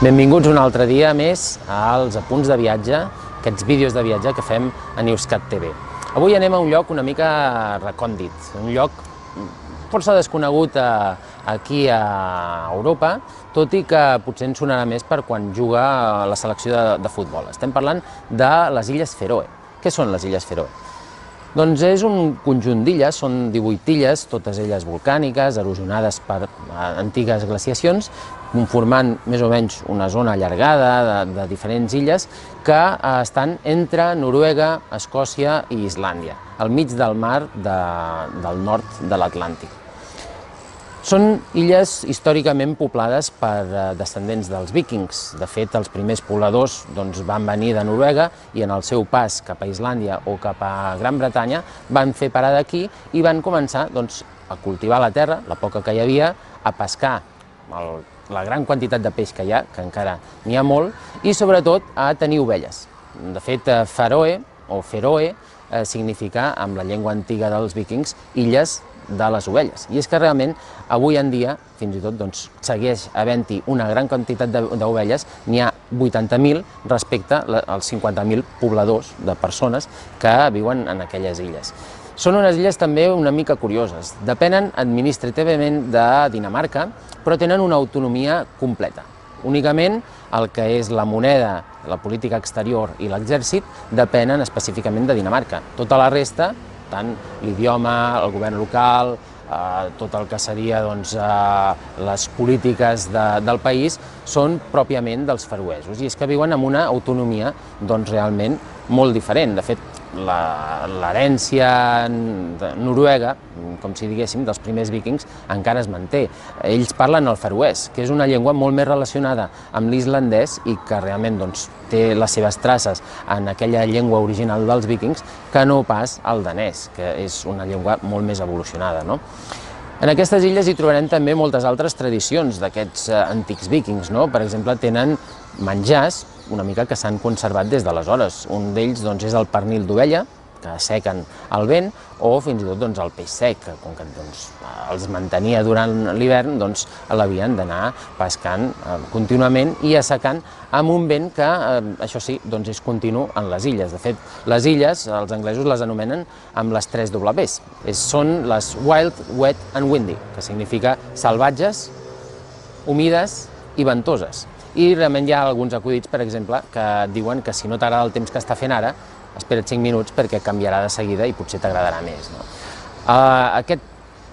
Benvinguts un altre dia més als apunts de viatge, aquests vídeos de viatge que fem a Newscat TV. Avui anem a un lloc una mica recòndit, un lloc força desconegut aquí a Europa, tot i que potser ens sonarà més per quan juga la selecció de futbol. Estem parlant de les Illes Fèroe. Què són les Illes Fèroe? Doncs és un conjunt d'illes, són 18 illes, totes elles volcàniques, erosionades per antigues glaciacions, conformant més o menys una zona allargada de diferents illes que estan entre Noruega, Escòcia i Islàndia, al mig del mar del nord de l'Atlàntic. Són illes històricament poblades per descendents dels vikings. De fet, els primers pobladors van venir de Noruega i en el seu pas cap a Islàndia o cap a Gran Bretanya van fer parada aquí i van començar a cultivar la terra, la poca que hi havia, a pescar la gran quantitat de peix que hi ha, que encara n'hi ha molt, i sobretot a tenir ovelles. De fet, Faroe o Feroe significa, amb la llengua antiga dels vikings, illes de les ovelles. I és que realment avui en dia, fins i tot, segueix havent-hi una gran quantitat d'ovelles, n'hi ha 80.000 respecte als 50.000 pobladors de persones que viuen en aquelles illes. Són unes illes també una mica curioses. Depenen administrativament de Dinamarca, però tenen una autonomia completa. Únicament el que és la moneda, la política exterior i l'exèrcit depenen específicament de Dinamarca. Tota la resta, tant l'idioma, el govern local, tot el que seria les polítiques del país, són pròpiament dels feroesos. I és que viuen amb una autonomia realment molt diferent. De fet, l'herència noruega, com si diguéssim, dels primers vikings, encara es manté. Ells parlen el feroès, que és una llengua molt més relacionada amb l'islandès i que realment té les seves traces en aquella llengua original dels vikings que no pas el danès, que és una llengua molt més evolucionada. En aquestes illes hi trobarem també moltes altres tradicions d'aquests antics vikings. Per exemple, tenen menjars una mica que s'han conservat des d'aleshores. Un d'ells és el pernil d'ovella, que assequen al vent, o fins i tot el peix sec, que com que els mantenia durant l'hivern, l'havien d'anar pescant contínuament i assecant amb un vent que, això sí, és continu en les illes. De fet, les illes, els anglesos les anomenen amb les 3 Ws. Són les wild, wet and windy, que significa salvatges, humides i ventoses. I realment hi ha alguns acudits, per exemple, que diuen que si no t'agrada el temps que està fent ara, espera't 5 minuts perquè canviarà de seguida i potser t'agradarà més.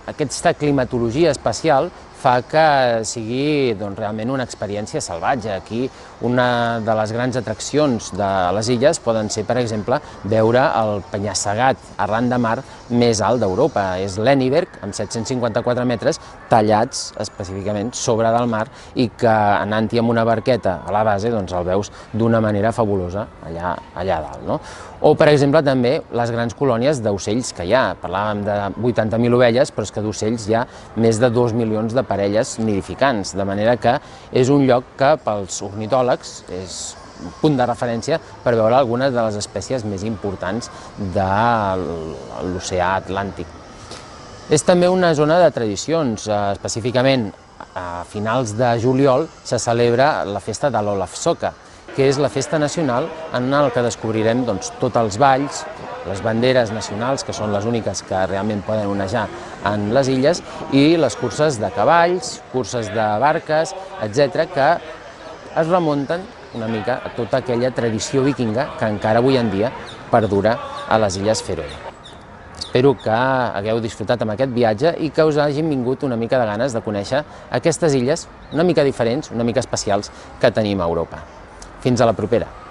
Aquesta climatologia especial fa que sigui realment una experiència salvatge. Aquí una de les grans atraccions de les illes poden ser, per exemple, veure el penya-segat arran de mar més alt d'Europa. És l'Eniberg, amb 754 metres, tallats específicament sobre del mar i que anant-hi amb una barqueta a la base el veus d'una manera fabulosa allà dalt. O, per exemple, també les grans colònies d'ocells que hi ha. Parlàvem de 80.000 ovelles, però és que d'ocells hi ha més de 2 milions de parelles nidificants, de manera que és un lloc que pels ornitòlegs és un punt de referència per veure algunes de les espècies més importants de l'oceà Atlàntic. És també una zona de tradicions, específicament a finals de juliol se celebra la festa de l'Ólafsøka, que és la festa nacional en la que descobrirem tots els balls, les banderes nacionals, que són les úniques que realment poden onejar en les illes, i les curses de cavalls, curses de barques, etc., que es remunten una mica a tota aquella tradició vikinga que encara avui en dia perdura a les Illes Fèroe. Espero que hagueu disfrutat amb aquest viatge i que us hagin vingut una mica de ganes de conèixer aquestes illes una mica diferents, una mica especials que tenim a Europa. Fins a la propera!